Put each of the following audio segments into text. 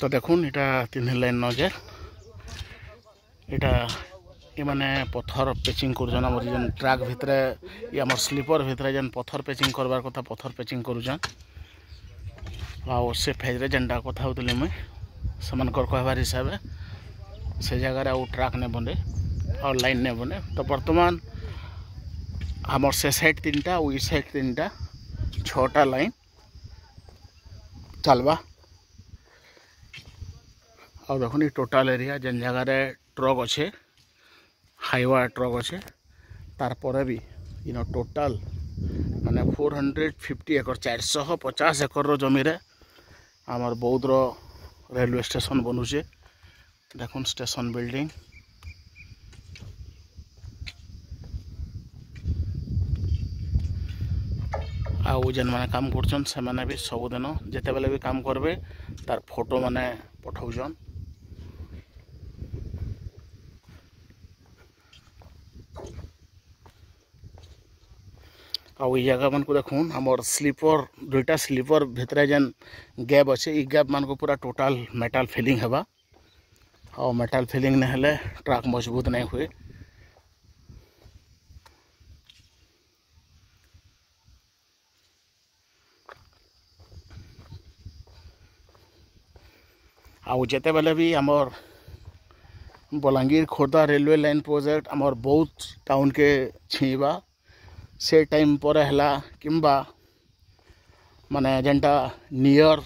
तो देखुन इटा 3 लाइन नजर इटा ये माने पत्थर पेचिंग कर आम जेन ट्रैक भितर या स्लीपर भितर जेन पत्थर पेचिंग करवार कथा पत्थर पेचिंग करुछन से फेज रे जेनटा कथा होतले मुई समानकर कहबार हिसाब से जगह आउ ट्रैक ने बने और लाइन ने बने। तो वर्तमान आमर से साइड 3टा और इस साइड 3टा 6टा लाइन चलवा। और देखो टोटाल एरिया जेन जगह ट्रक अच्छे हाईवा ट्रक अच्छे तार पर भी इन टोटाल माने 450 एकर 450 एकर जमी रे आमर बौद्ध रेलवे स्टेशन बनुचे। देखुन स्टेशन बिल्डिंग आउ जेन माने काम करछन से माने भी सबुदिन जेते बेले भी काम करबे तार फोटो माने पठाउछन। आउ ई जगह मन को देखुन हमर स्लीपर 2टा स्लीपर भितर जेन गैप अच्छे ई गैप मान को पूरा टोटाल मेटल फिलिंग हेबा और मेटल फिलिंग नहीं हेले ट्रक मजबूत नहीं हुए। आउ जेते बेले भी हमर Balangir Khordha railway line project हमर बहुत टाउन के छीबा से टाइम पर हला किंबा माने जेनटा नियर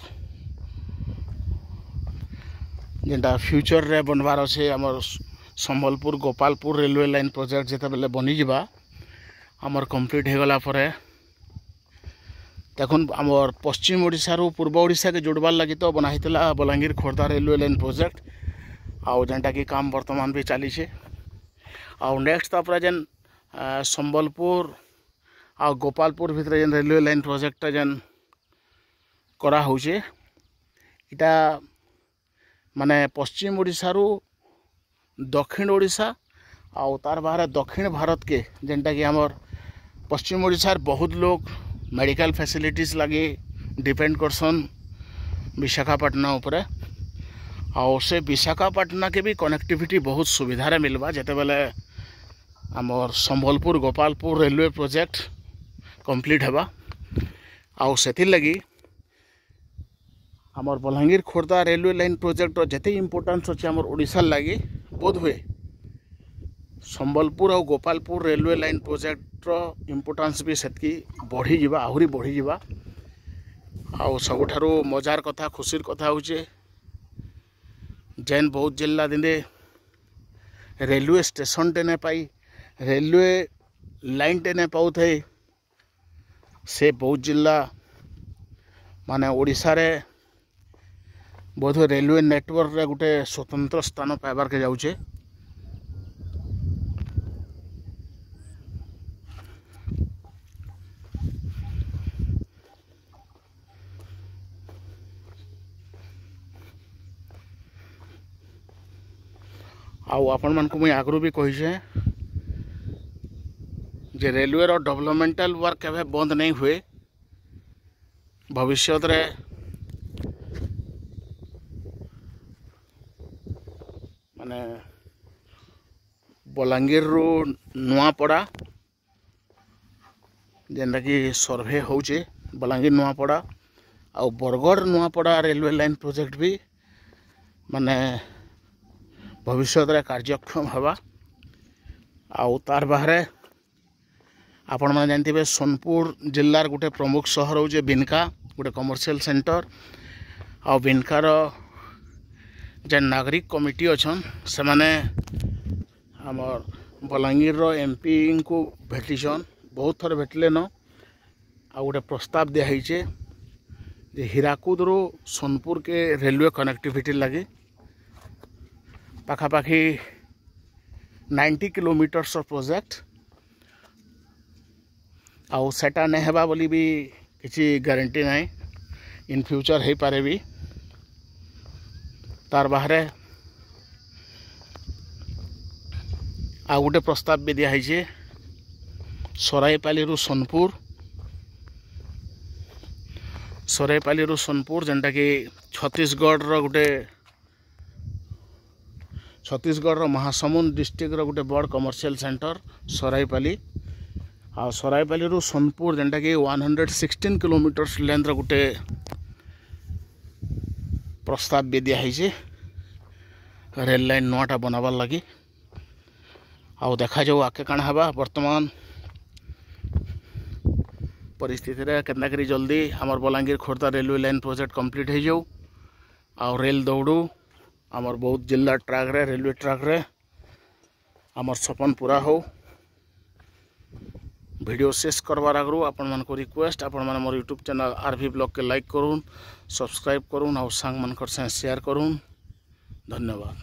जेनटा फ्यूचर रे बनवार अच्छे हमर Sambalpur Gopalpur railway line project जेते बेले बनी जिबा हमर कंप्लीट हो गला परे देखुन हमर पश्चिम ओडिशा रो पूर्व ओडिशा के जोड़बार लगी तो बना हितला Balangir Khordha railway line project आउ जेनटा की काम वर्तमान भी चली छे। आउ नेक्स्ट तापर जेन संबलपुर आ गोपालपुर भितर जेन रेलवे लाइन प्रोजेक्ट जेन करा होचे इटा माने पश्चिम ओडिशा रो दक्षिण ओडिशा आउ तार बाहर दक्षिण भारत के जेनटा कि हमर पश्चिम ओडिशा बहुत लोग मेडिकल फैसिलिटीज लगे डिपेंड करसन विशाखापट्टनम उपरे और से विशाखापट्टनम के भी कनेक्टिविटी बहुत सुविधा रे मिलबा जेते बेले हमर Sambalpur Gopalpur railway project complete हेबा। आउ सेथिर लगी हमर Balangir Khordha railway line project जेते इम्पोर्टेंस अच्छे हमर ओडिशा लगी बोध हुए संबलपुर और Gopalpur railway line project importance भी सेतकी बढ़ी जिबा आहुरी बढ़ी जिबा। आउ सबुठारो मजार कथा खुशीर कथा होचे जेन बौद्ध जिला दिने रेलवे स्टेशन टे ने पाई रेलवे लाइन टे ने पाउ थे से बौद्ध जिला माने ओडिशा रे बोध रेलवे नेटवर्क रे गुटे स्वतंत्र स्थान पाइबार के जाउचे। आउ आपण मन को मुई आगरू भी कहिसे जे रेलवे रो डेवलपमेंटल वर्क केबे बंद नहीं हुए भविष्य रे माने बलांगीर रो नुआपड़ा जेनटा कि सर्वे होचे बलांगीर नुआपड़ा आउ Bargarh Nuapada railway line project भी माने भविष्य रे कार्यक्षम हवा। आउ तार बाहरे आपण माने जानथिबे सोनपुर जिल्लार गुटे प्रमुख शहर होचे बिनका गुटे कमर्शियल सेंटर आउ बिनकार जे नागरिक कमिटी अच्छन से माने हमर बलांगीर रो एमपी को भेटिछन बहुत थर भेटले न आ गोटे प्रस्ताव दिया है जे हीराकुद रो सोनपुर के रेलवे कनेक्टिविटी लगे पाखापाखि 90 किलोमीटर्स प्रोजेक्ट आउ सेटा नहीं हेबा बोली भी किसी गारंटी नहीं इन फ्यूचर हो पारे भी तार बाहरे आ गोटे प्रस्ताव भी दिया है सराईपाली रु सोनपुर सराईपाली रु सोनपुर जेनटा कि छत्तीसगढ़ महासमुंद डिस्ट्रिक्ट गोटे बड़ कमर्शियल सेंटर सराईपाली आ सराईपाली रु सोनपुर जेनटा कि 116 किलोमीटर लेंथ गोटे प्रस्ताव भी दिखाई रेल लाइन नुआटा बनाबार लगी आउ देखा जाऊ आके काण हवा वर्तमान परिस्थिति रे केतना करी जल्दी हमर Balangir Khordha railway line project complete हो जाऊ आउ रेल दौड़ू हमर बहुत जिला ट्रैक रे रेलवे ट्रैक रे हमर सपन पूरा हो। वीडियो शेष करवार आगु आपण मन को रिक्वेस्ट आपण मन मोर यूट्यूब चैनल आरवी ब्लॉग के लाइक करूँ, सब्सक्राइब करूँ और सांग मन कर शेयर करूँ। धन्यवाद।